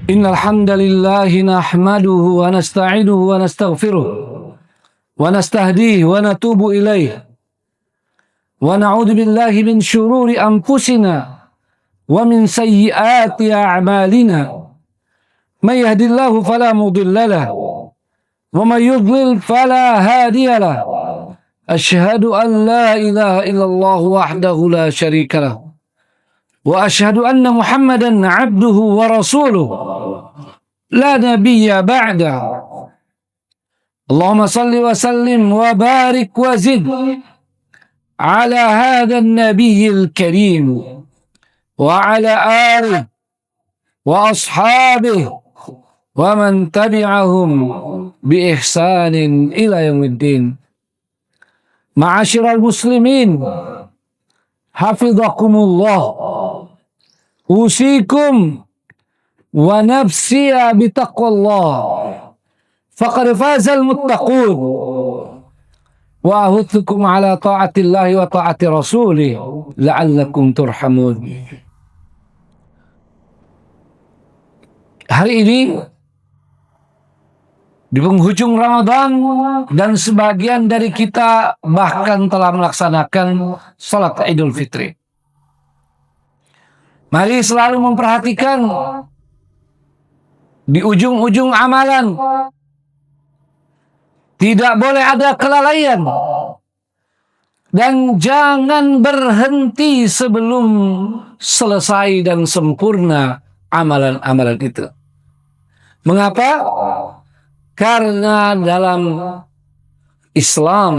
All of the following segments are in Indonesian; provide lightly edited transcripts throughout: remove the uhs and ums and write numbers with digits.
Innal hamdalillah nahmaduhu wa nasta'inuhu wa nastaghfiruh wa nastahdihi wa natubu ilaih wa na'udzu billahi min syururi anfusina wa min sayyiati a'malina. May yahdihillahu fala mudilla lahu wa may yudlil fala hadiya lahu. Asyhadu an la ilaha illallah wahdahu la syarika lahu wa asyhadu anna Muhammadan 'abduhu wa rasuluh la nabiyya ba'da. Allahumma salli wa sallim wa barik wa zid ala hadha an-nabiyyil karim wa ala alihi wa ashabihi wa man tabi'ahum bi ihsanin ila yaumiddin. Ma'asyiral muslimin, hafizakumullah. Usikum wa nafsiya bitaqwallah. Faqad fazal muttaqun. Wa ahuthukum ala ta'atillahi wa ta'ati rasulih la'allakum turhamun. Hari ini di penghujung Ramadan dan sebagian dari kita bahkan telah melaksanakan salat Idul Fitri. Mari selalu memperhatikan di ujung-ujung amalan tidak boleh ada kelalaian dan jangan berhenti sebelum selesai dan sempurna amalan-amalan itu. Mengapa? Karena dalam Islam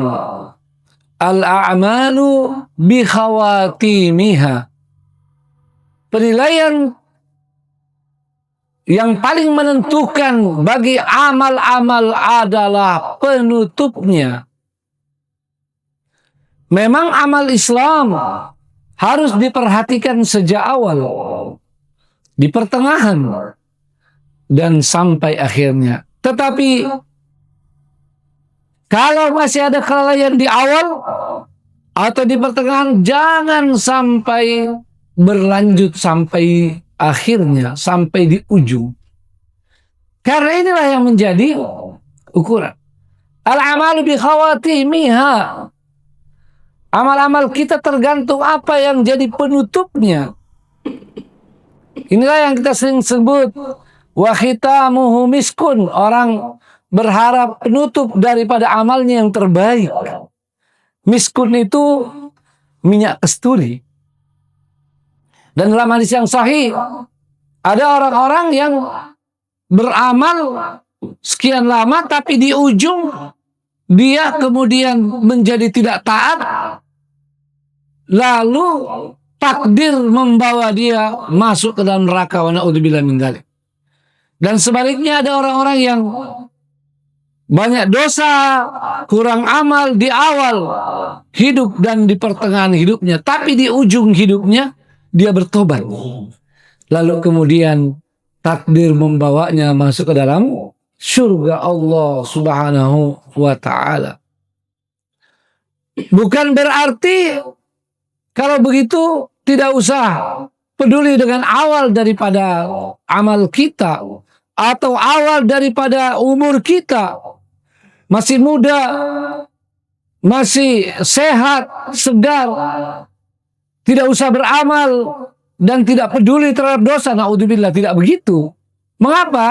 al-a'malu bi khawatimiha, penilaian yang paling menentukan bagi amal-amal adalah penutupnya. Memang amal Islam harus diperhatikan sejak awal, di pertengahan, dan sampai akhirnya. Tetapi kalau masih ada kelalaian di awal atau di pertengahan, jangan sampai berlanjut sampai akhirnya, sampai di ujung. Karena inilah yang menjadi ukuran. Al-amalu bi khawatimiha. Amal-amal kita tergantung apa yang jadi penutupnya. Inilah yang kita sering sebut wa khitamuhu miskun. Orang berharap penutup daripada amalnya yang terbaik. Miskun itu minyak kasturi. Dan dalam hadis yang sahih, ada orang-orang yang beramal sekian lama tapi di ujung dia kemudian menjadi tidak taat, lalu takdir membawa dia masuk ke dalam neraka, wa na'udzubillah min dzalik. Dan sebaliknya ada orang-orang yang banyak dosa, kurang amal di awal hidup dan di pertengahan hidupnya, tapi di ujung hidupnya dia bertobat. Lalu kemudian takdir membawanya masuk ke dalam surga Allah Subhanahu wa ta'ala. Bukan berarti kalau begitu tidak usah peduli dengan awal daripada amal kita atau awal daripada umur kita. Masih muda, masih sehat, segar, tidak usah beramal dan tidak peduli terhadap dosa. Na'udzubillah, tidak begitu. Mengapa?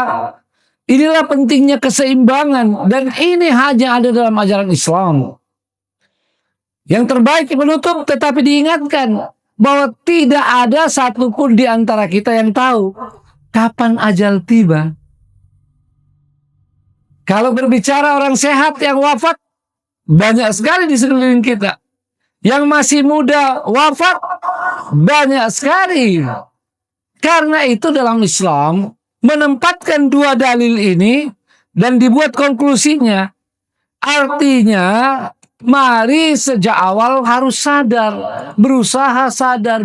Inilah pentingnya keseimbangan, dan ini hanya ada dalam ajaran Islam. Yang terbaik penutup, tetapi diingatkan bahwa tidak ada satupun di antara kita yang tahu kapan ajal tiba. Kalau berbicara orang sehat yang wafat, banyak sekali di sekeliling kita. Yang masih muda wafat, banyak sekali. Karena itu dalam Islam menempatkan dua dalil ini dan dibuat konklusinya. Artinya, mari sejak awal harus sadar, berusaha sadar,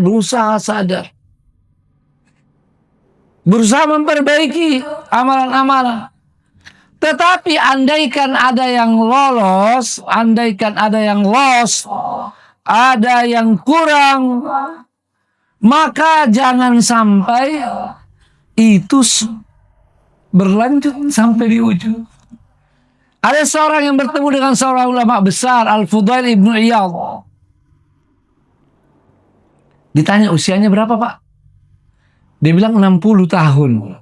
berusaha memperbaiki amalan-amalan. Tetapi andaikan ada yang lolos, andaikan ada yang lost, ada yang kurang, maka jangan sampai itu berlanjut sampai di ujung. Ada seorang yang bertemu dengan seorang ulama besar, Al-Fudail ibnu Iyadh. Ditanya usianya berapa, Pak? Dia bilang 60 tahun.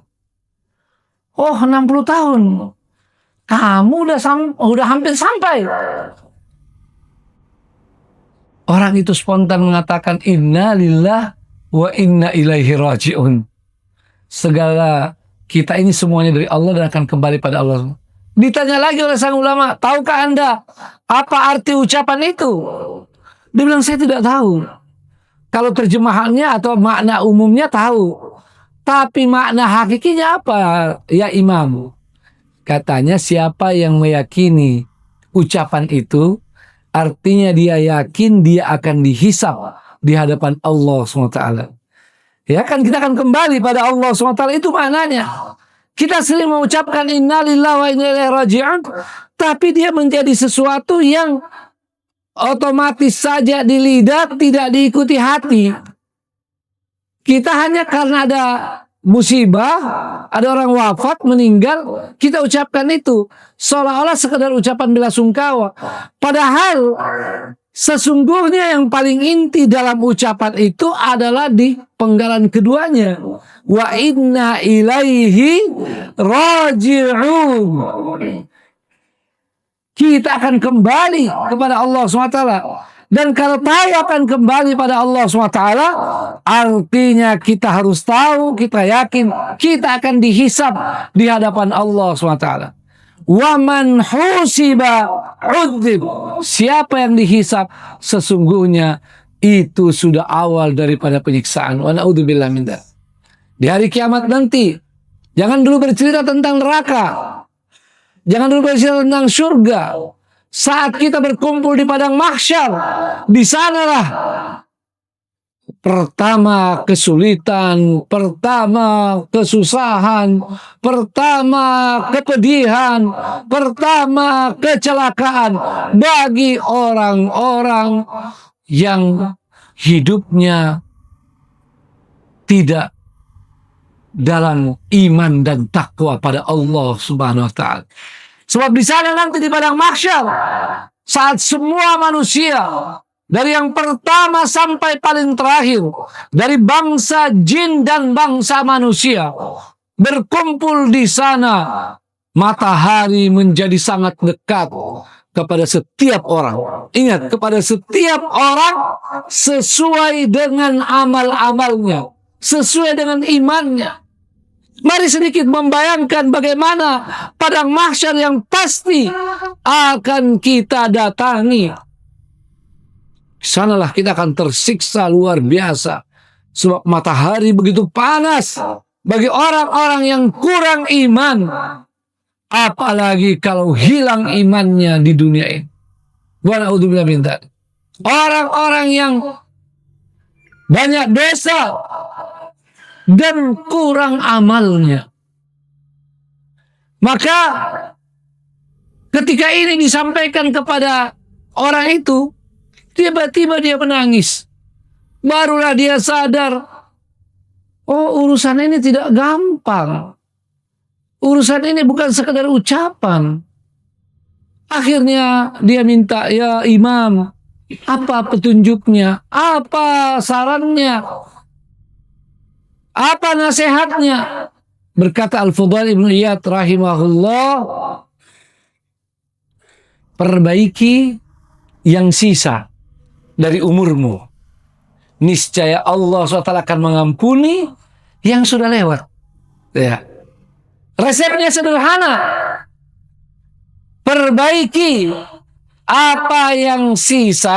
Oh, 60 tahun. Kamu udah hampir sampai. Orang itu spontan mengatakan, inna lillah wa inna ilaihi raji'un. Segala kita ini semuanya dari Allah dan akan kembali pada Allah. Ditanya lagi oleh sang ulama, tahukah Anda apa arti ucapan itu? Dia bilang, saya tidak tahu. Kalau terjemahannya atau makna umumnya tahu. Tapi makna hakikinya apa, ya Imam? Katanya, siapa yang meyakini ucapan itu, artinya dia yakin dia akan dihisab di hadapan Allah SWT. Ya kan, kita akan kembali pada Allah SWT, itu maknanya. Kita sering mengucapkan inna lillahi wa inna ilaihi raji'un, tapi dia menjadi sesuatu yang otomatis saja di lidah, tidak diikuti hati. Kita hanya karena ada musibah, ada orang wafat, meninggal, kita ucapkan itu seolah-olah sekedar ucapan belasungkawa. Padahal sesungguhnya yang paling inti dalam ucapan itu adalah di penggalan keduanya. Wa inna ilaihi raji'un. Kita akan kembali kepada Allah SWT. Dan kalau tahu akan kembali pada Allah SWT, artinya kita harus tahu, kita yakin, kita akan dihisab di hadapan Allah SWT. Wa man husiba udzib. Siapa yang dihisab, sesungguhnya itu sudah awal daripada penyiksaan. Wa na'udzubillah min dzalik. Di hari kiamat nanti, jangan dulu bercerita tentang neraka. Jangan dulu bercerita tentang surga. Saat kita berkumpul di padang mahsyar, di sanalah pertama kesulitan, pertama kesusahan, pertama kepedihan, pertama kecelakaan bagi orang-orang yang hidupnya tidak dalam iman dan takwa pada Allah Subhanahu wa taala. Sebab di sana nanti di padang mahsyar, saat semua manusia dari yang pertama sampai paling terakhir, dari bangsa jin dan bangsa manusia berkumpul di sana, matahari menjadi sangat dekat kepada setiap orang. Ingat, kepada setiap orang sesuai dengan amal-amalnya, sesuai dengan imannya. Mari sedikit membayangkan bagaimana padang mahsyar yang pasti akan kita datangi. Sanalah kita akan tersiksa luar biasa. Sebab matahari begitu panas bagi orang-orang yang kurang iman. Apalagi kalau hilang imannya di dunia ini. Wa na'udzubillah min dzalik. Orang-orang yang banyak dosa dan kurang amalnya. Maka ketika ini disampaikan kepada orang itu, tiba-tiba dia menangis. Barulah dia sadar, oh, urusan ini tidak gampang. Urusan ini bukan sekedar ucapan. Akhirnya dia minta, ya Imam, apa petunjuknya? Apa sarannya? Apa nasihatnya? Berkata Al-Fudail ibnu Iyadh rahimahullah, perbaiki yang sisa dari umurmu. Niscaya Allah SWT akan mengampuni yang sudah lewat. Ya. Resepnya sederhana. Perbaiki apa yang sisa,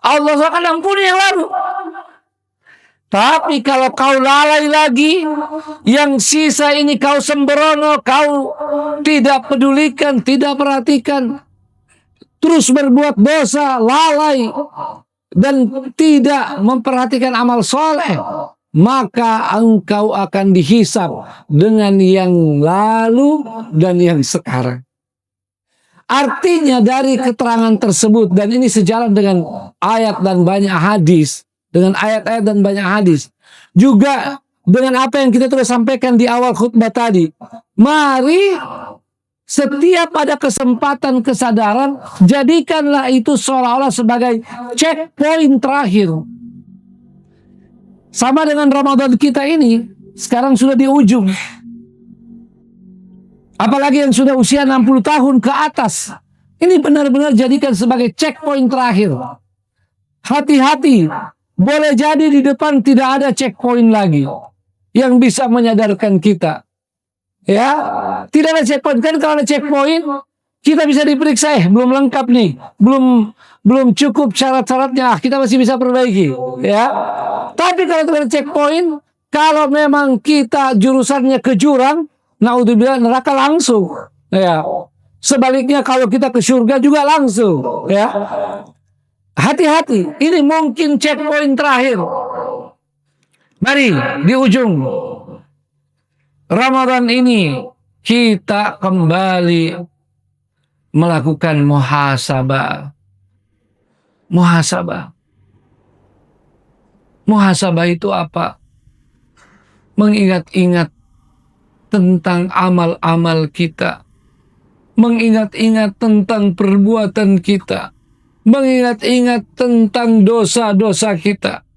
Allah SWT akan ampuni yang lalu. Tapi kalau kau lalai lagi, yang sisa ini kau sembrono, kau tidak pedulikan, tidak perhatikan, terus berbuat dosa, lalai, dan tidak memperhatikan amal soleh, maka engkau akan dihisab dengan yang lalu dan yang sekarang. Artinya dari keterangan tersebut, dan ini sejalan dengan ayat dan banyak hadis, dengan ayat-ayat dan banyak hadis, juga dengan apa yang kita telah sampaikan di awal khutbah tadi. Mari setiap ada kesempatan kesadaran, jadikanlah itu seolah-olah sebagai checkpoint terakhir. Sama dengan Ramadan kita ini, sekarang sudah di ujung. Apalagi yang sudah usia 60 tahun ke atas. Ini benar-benar jadikan sebagai checkpoint terakhir. Hati-hati, boleh jadi di depan tidak ada checkpoint lagi yang bisa menyadarkan kita. Ya, tidak ada checkpoint. Kan kalau ada checkpoint, kita bisa diperiksa, belum lengkap nih, belum cukup syarat-syaratnya, kita masih bisa perbaiki. Ya, tapi kalau tidak ada checkpoint, kalau memang kita jurusannya ke jurang, naudzubillah, neraka langsung. Ya, sebaliknya kalau kita ke surga juga langsung. Ya, hati-hati, ini mungkin checkpoint terakhir. Mari di ujung Ramadan ini kita kembali melakukan muhasabah. Muhasabah. Muhasabah itu apa? Mengingat-ingat tentang amal-amal kita. Mengingat-ingat tentang perbuatan kita. Mengingat-ingat tentang dosa-dosa kita.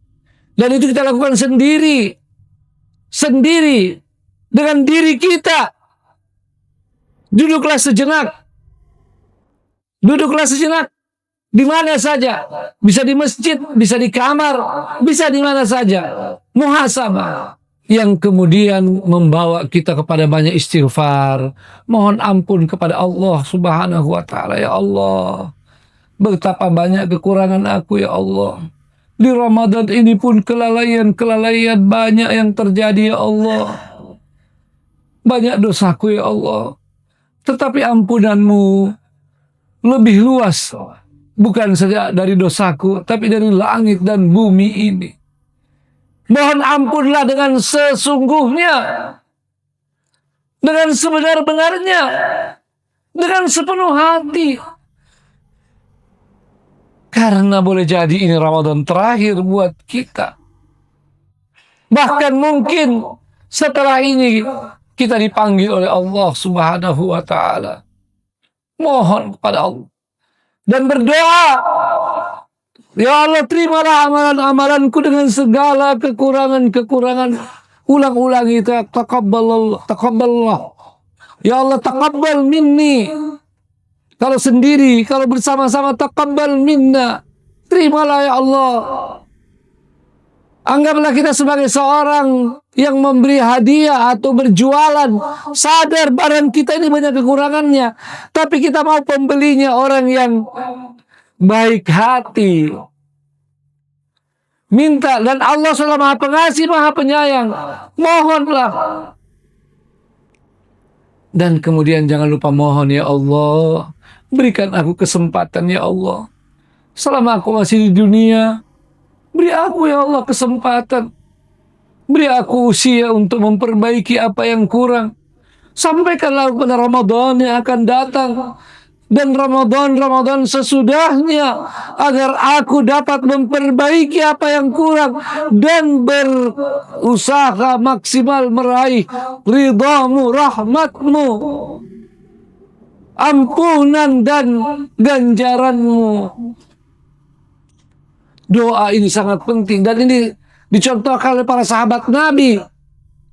Dan itu kita lakukan sendiri. Sendiri. Dengan diri kita. Duduklah sejenak. Duduklah sejenak. Di mana saja. Bisa di masjid, bisa di kamar, bisa di mana saja. Muhasabah. Yang kemudian membawa kita kepada banyak istighfar. Mohon ampun kepada Allah Subhanahu wa ta'ala. Ya Allah, betapa banyak kekurangan aku ya Allah. Di Ramadan ini pun kelalaian-kelalaian banyak yang terjadi ya Allah. Banyak dosaku ya Allah. Tetapi ampunanmu lebih luas. Bukan saja dari dosaku, tapi dari langit dan bumi ini. Mohon ampunlah dengan sesungguhnya. Dengan sebenar-benarnya. Dengan sepenuh hati. Karena boleh jadi ini Ramadan terakhir buat kita. Bahkan mungkin setelah ini kita dipanggil oleh Allah Subhanahu wa ta'ala. Mohon kepada Allah. Dan berdoa. Ya Allah, terimalah amalan-amalanku dengan segala kekurangan-kekurangan. Ulang-ulangi, taqabbalallah. Ya Allah, taqabbal minni. Kalau sendiri, kalau bersama-sama, taqabbal minna. Terimalah ya Allah. Anggaplah kita sebagai seorang yang memberi hadiah atau berjualan. Sadar barang kita ini banyak kekurangannya. Tapi kita mau pembelinya orang yang baik hati. Minta, dan Allah SWT Maha Pengasih, Maha Penyayang. Mohonlah. Dan kemudian jangan lupa mohon ya Allah. Berikan aku kesempatan ya Allah. Selama aku masih di dunia, beri aku ya Allah kesempatan. Beri aku usia untuk memperbaiki apa yang kurang. Sampaikanlah pada Ramadan yang akan datang. Dan Ramadan sesudahnya. Agar aku dapat memperbaiki apa yang kurang. Dan berusaha maksimal meraih ridhamu, rahmatmu, ampunan dan ganjaranmu. Doa ini sangat penting. Dan ini dicontohkan oleh para sahabat Nabi.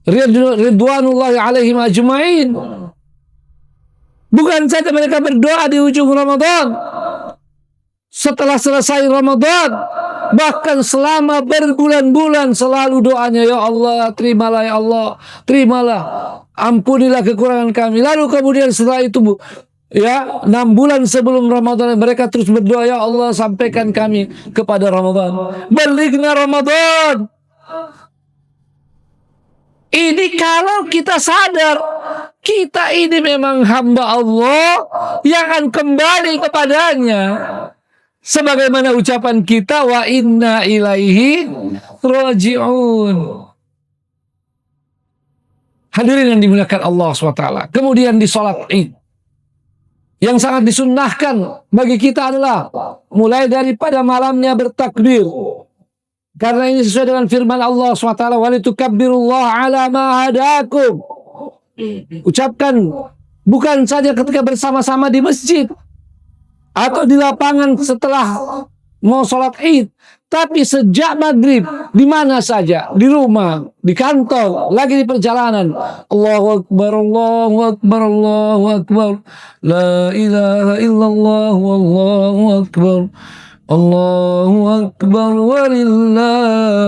Ridwanullahi alaihim ajma'in. Bukan saja mereka berdoa di ujung Ramadan. Setelah selesai Ramadan. Bahkan selama berbulan-bulan selalu doanya. Ya Allah, terimalah ya Allah. Terimalah. Ampunilah kekurangan kami. Lalu kemudian setelah itu, ya, 6 bulan sebelum Ramadan mereka terus berdoa, ya Allah, sampaikan kami kepada Ramadan. Balighna Ramadan. Ini kalau kita sadar kita ini memang hamba Allah yang akan kembali kepadanya. Sebagaimana ucapan kita, wa inna ilaihi raji'un. Hadirin yang dimuliakan Allah SWT. Kemudian di sholat Id, yang sangat disunnahkan bagi kita adalah mulai daripada malamnya bertakbir. Karena ini sesuai dengan firman Allah SWT, walitukabbirullaha ala ma hadakum. Ucapkan bukan saja ketika bersama-sama di masjid atau di lapangan setelah mau sholat Id, tapi sejak maghrib, di mana saja, di rumah, di kantor, lagi di perjalanan. Allahu Akbar, Allahu Akbar, Allahu Akbar. La ilaha illallah, Wallahu Akbar. Allahu Akbar, walillahil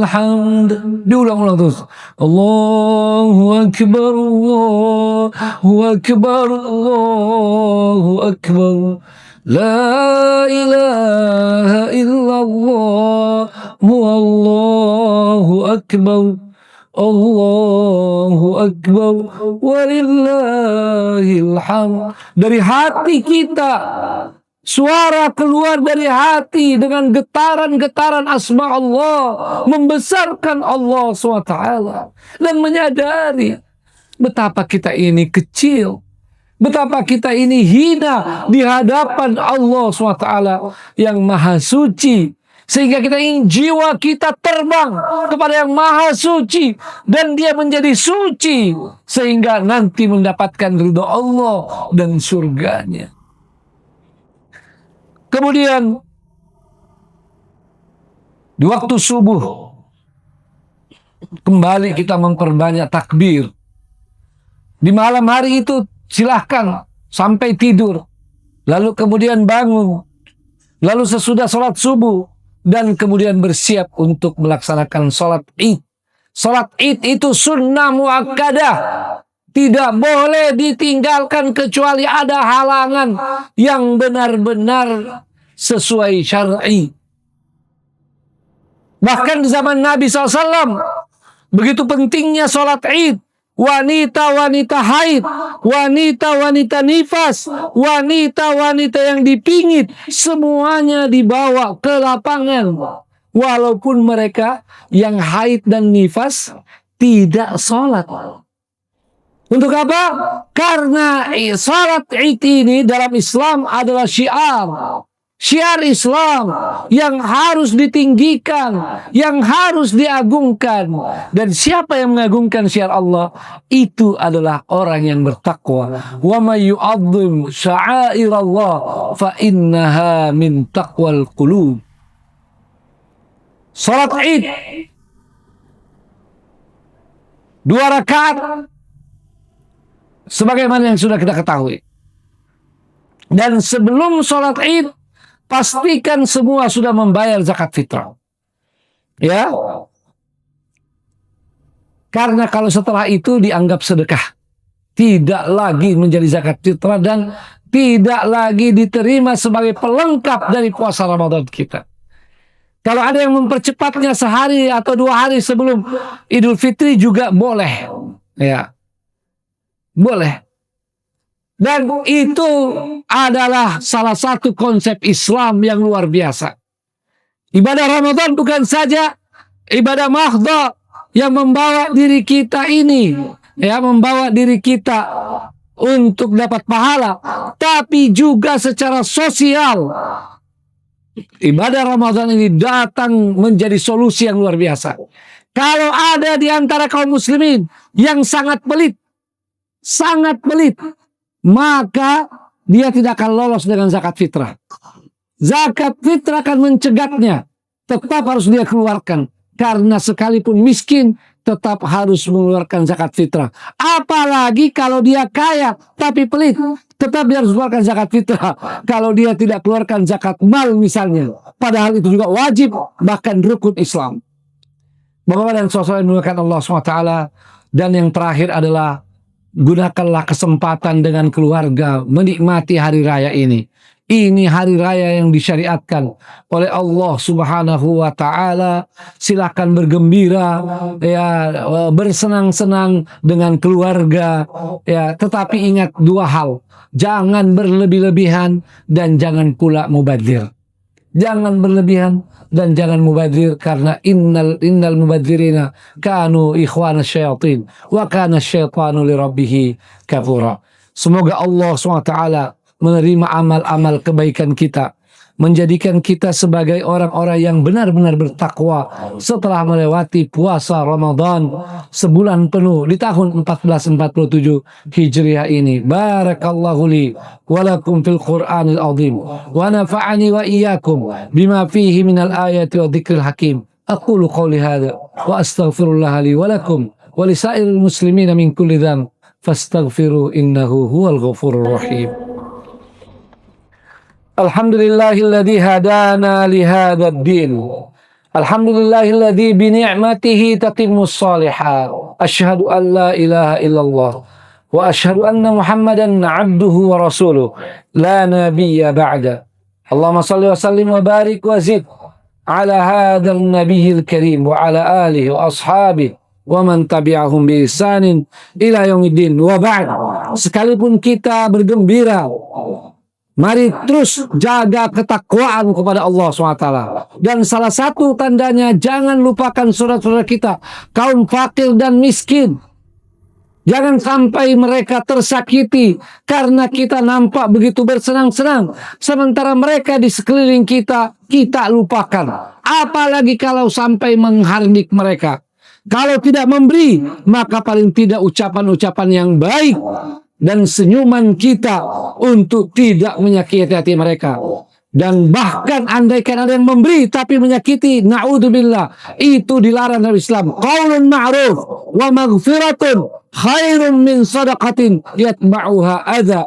hamd. Diulang-ulang terus. Allahu Akbar, Allahu Akbar, Allahu Akbar. La ilaha illallah, Wallahu Akbar. Allahu Akbar, walillahil hamd. Dari hati kita, suara keluar dari hati dengan getaran-getaran asma Allah, membesarkan Allah SWT, dan menyadari betapa kita ini kecil, betapa kita ini hina di hadapan Allah SWT yang maha suci. Sehingga kita ingin jiwa kita terbang kepada yang maha suci, dan dia menjadi suci sehingga nanti mendapatkan ridho Allah dan surganya. Kemudian di waktu subuh kembali kita memperbanyak takbir. Di malam hari itu silahkan sampai tidur, lalu kemudian bangun, lalu sesudah sholat subuh, dan kemudian bersiap untuk melaksanakan sholat Id. Sholat Id itu sunnah muakkadah, tidak boleh ditinggalkan kecuali ada halangan yang benar-benar sesuai syar'i. Bahkan di zaman Nabi SAW, begitu pentingnya sholat Id. Wanita-wanita haid, wanita-wanita nifas, wanita-wanita yang dipingit, semuanya dibawa ke lapangan. Walaupun mereka yang haid dan nifas tidak sholat. Untuk apa? Karena sholat Id ini dalam Islam adalah syiar. Syiar Islam yang harus ditinggikan, yang harus diagungkan. Dan siapa yang mengagungkan syiar Allah? Itu adalah orang yang bertakwa. Wa may yu'azzim sya'airallah fa innaha min taqwal qulub. Salat Id 2 rakaat sebagaimana yang sudah kita ketahui. Dan sebelum salat Id, pastikan semua sudah membayar zakat fitrah. Ya. Karena kalau setelah itu dianggap sedekah, tidak lagi menjadi zakat fitrah dan tidak lagi diterima sebagai pelengkap dari puasa Ramadan kita. Kalau ada yang mempercepatnya sehari atau 2 hari sebelum Idul Fitri juga boleh. Ya. Boleh. Dan itu adalah salah satu konsep Islam yang luar biasa. Ibadah Ramadan bukan saja ibadah mahdha yang membawa diri kita ini, ya, membawa diri kita untuk dapat pahala, tapi juga secara sosial. Ibadah Ramadan ini datang menjadi solusi yang luar biasa. Kalau ada di antara kaum muslimin yang sangat pelit, maka dia tidak akan lolos dengan zakat fitrah. Zakat fitrah akan mencegatnya. Tetap harus dia keluarkan. Karena sekalipun miskin, tetap harus mengeluarkan zakat fitrah. Apalagi kalau dia kaya, tapi pelit. Tetap dia harus keluarkan zakat fitrah. Kalau dia tidak keluarkan zakat mal misalnya. Padahal itu juga wajib, bahkan rukun Islam. Bapak dan saudara yang dimuliakan Allah SWT. Dan yang terakhir adalah, gunakanlah kesempatan dengan keluarga menikmati hari raya ini. Ini hari raya yang disyariatkan oleh Allah Subhanahu wa taala. Silakan bergembira, ya, bersenang-senang dengan keluarga, ya, tetapi ingat 2 hal. Jangan berlebih-lebihan dan jangan pula mubadzir. Jangan berlebihan dan jangan mubadzir, karena innal mubadzirina kanu ikhwana syayatin wa kana syaitanu li rabbih kafura. Semoga Allah SWT menerima amal-amal kebaikan kita menjadikan kita sebagai orang-orang yang benar-benar bertakwa setelah melewati puasa Ramadan sebulan penuh di tahun 1447 Hijriah ini. Barakallahu li wa lakum fil Qur'anil azim wa nafa'ani wa iyyakum bima fihi minal ayati wa dzikril hakim. Aqulu qawli hadza wa astaghfirullah li wa lakum wa lisairil muslimina min kulli dzamb fastaghfiru innahu huwal ghafurur rahim. Alhamdulillahilladzi hadana li hadzal din. Alhamdulillahilladzi bi ni'matihi tatimmus shalihat. Asyhadu an la ilaha illallah wa asyhadu anna Muhammadan 'abduhu wa rasuluh. La nabiyya ba'da. Allahumma shalli wa sallim wa barik wa zid ala hadzal nabiyil karim wa ala alihi wa ashabihi wa man tabi'ahum bi ihsanin ila yaumiddin. Wa ba'd. Sekalipun kita bergembira, mari terus jaga ketakwaan kepada Allah SWT. Dan salah satu tandanya, jangan lupakan saudara-saudara kita, kaum fakir dan miskin. Jangan sampai mereka tersakiti karena kita nampak begitu bersenang-senang, sementara mereka di sekeliling kita, kita lupakan. Apalagi kalau sampai menghardik mereka. Kalau tidak memberi, maka paling tidak ucapan-ucapan yang baik dan senyuman kita untuk tidak menyakiti hati mereka. Dan bahkan andaikan ada yang memberi tapi menyakiti, na'udzubillah, itu dilarang dalam Islam. Qaulun ma'ruf wa maghfiratun khairun min sadaqatin yatba'uha adza.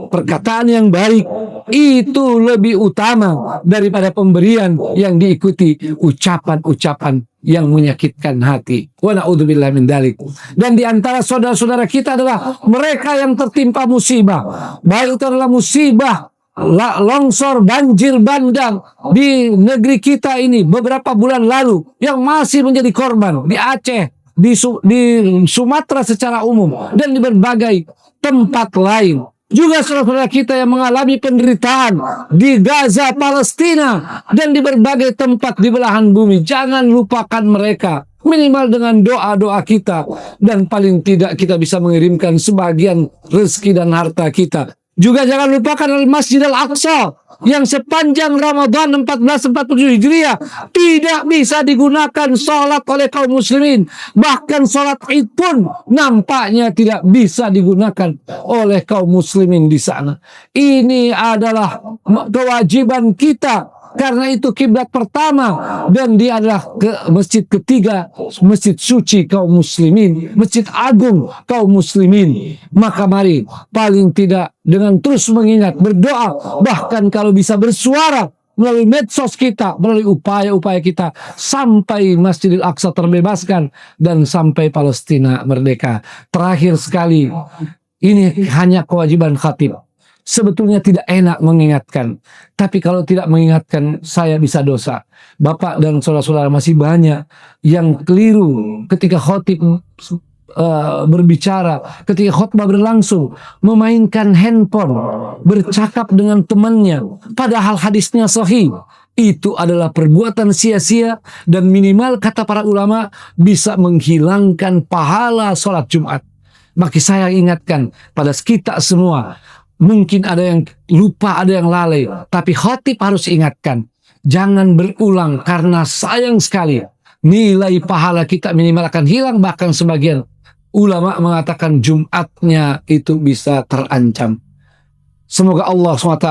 Perkataan yang baik itu lebih utama daripada pemberian yang diikuti ucapan-ucapan yang menyakitkan hati. Wa na'udzubillah min dzalik. Dan di antara saudara-saudara kita adalah mereka yang tertimpa musibah. Baik itu adalah musibah longsor, banjir bandang di negeri kita ini beberapa bulan lalu yang masih menjadi korban di Aceh, di Sumatera secara umum, dan di berbagai tempat lain. Juga saudara-saudara kita yang mengalami penderitaan di Gaza, Palestina, dan di berbagai tempat di belahan bumi. Jangan lupakan mereka, minimal dengan doa-doa kita, dan paling tidak kita bisa mengirimkan sebagian rezeki dan harta kita. Juga jangan lupakan Al-Masjid Al-Aqsa yang sepanjang Ramadan 1447 Hijriah tidak bisa digunakan sholat oleh kaum muslimin. Bahkan sholat Id pun nampaknya tidak bisa digunakan oleh kaum muslimin di sana. Ini adalah kewajiban kita, karena itu kiblat pertama dan dia adalah masjid ketiga, masjid suci kaum muslimin, masjid agung kaum muslimin. Maka mari paling tidak dengan terus mengingat, berdoa, bahkan kalau bisa bersuara melalui medsos kita, melalui upaya-upaya kita, sampai Masjidil Aqsa terbebaskan dan sampai Palestina merdeka. Terakhir sekali, ini hanya kewajiban khatib. Sebetulnya tidak enak mengingatkan, tapi kalau tidak mengingatkan saya bisa dosa. Bapak dan saudara-saudara masih banyak yang keliru ketika khotib berbicara, ketika khutbah berlangsung, memainkan handphone, bercakap dengan temannya, padahal hadisnya sahih. Itu adalah perbuatan sia-sia dan minimal kata para ulama bisa menghilangkan pahala sholat Jumat. Maka saya ingatkan pada kita semua, mungkin ada yang lupa, ada yang lalai, tapi khotib harus ingatkan, jangan berulang karena sayang sekali nilai pahala kita minimal akan hilang. Bahkan sebagian ulama mengatakan Jumatnya itu bisa terancam. Semoga Allah SWT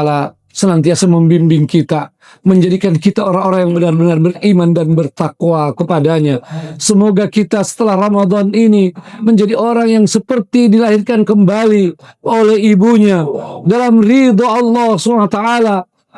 senantiasa membimbing kita, menjadikan kita orang-orang yang benar-benar beriman dan bertakwa kepadanya. Semoga kita setelah Ramadan ini menjadi orang yang seperti dilahirkan kembali oleh ibunya dalam ridho Allah SWT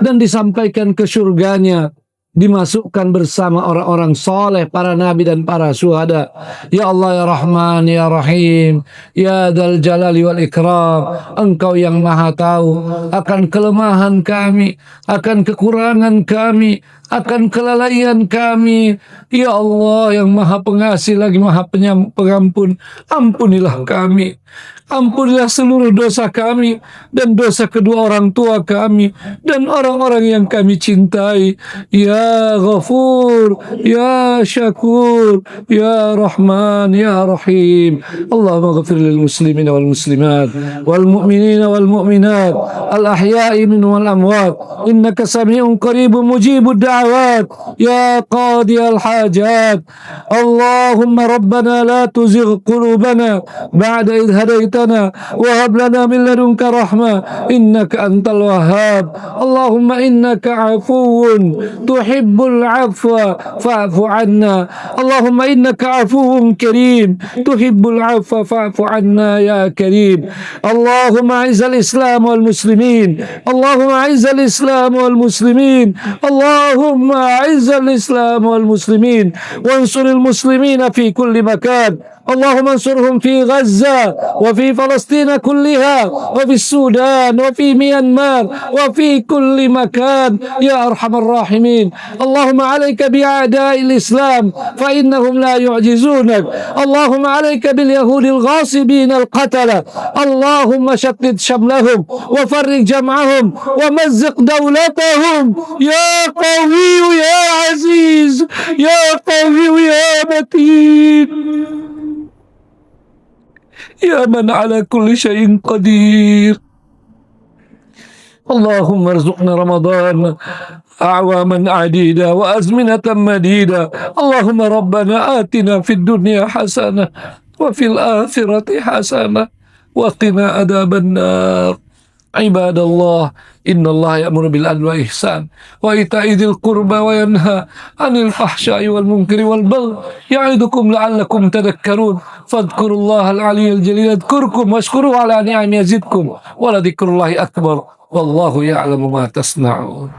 dan disampaikan ke surganya, dimasukkan bersama orang-orang soleh, para nabi dan para syuhada. Ya Allah, ya Rahman, ya Rahim, ya Dzal Jalali wal Ikram, Engkau yang maha tahu akan kelemahan kami, akan kekurangan kami, akan kelalaian kami. Ya Allah yang maha pengasih lagi maha pengampun, ampunilah kami. Ampunilah seluruh dosa kami dan dosa kedua orang tua kami dan orang-orang yang kami cintai. Ya Ghafur, Ya Syakur, Ya Rahman, Ya Rahim. Allahumma ghafir lil muslimina wal muslimat wal mu'minina wal mu'minat al ahya'i minhum wal amwat innaka sami'un qaribun mujibud da'awat ya qadiyal hajat. Allahumma rabbana la tuzigh qulubana ba'da idh hadaitana wa hab lana min ladunka rahmah innaka antal wahhab. Allahumma innaka afuwun tuhibbul afwa fa'fu anna. Allahumma innaka afuwun karim tuhibbul afwa fa'fu anna ya karim. Allahumma a'izzal islam wal muslimin. Allahumma a'izzal islam wal muslimin. Allahumma a'izzal islam wal muslimin wansuril muslimina fi kulli makan. اللهم انصرهم في غزة وفي فلسطين كلها وفي السودان وفي ميانمار وفي كل مكان يا أرحم الراحمين. اللهم عليك بأعداء الإسلام فإنهم لا يعجزونك. اللهم عليك باليهود الغاصبين القتلة. اللهم شتت شملهم وفرق جمعهم ومزق دولتهم يا قوي يا عزيز يا قوي يا متين يا من على كل شيء قدير. اللهم ارزقنا رمضان أعواما عديدة وأزمنة مديدة. اللهم ربنا آتنا في الدنيا حسنة وفي الآخرة حسنة وقنا عذاب النار. عباد الله إن الله يأمر بالعدل والإحسان وإيتاء ذي القربى وينهى عن الفحشاء والمنكر والبغي يعظكم لعلكم تذكرون. فاذكروا الله العلي الجليل يذكركم واشكروه على نعم يزدكم ولذكر الله أكبر والله يعلم ما تصنعون.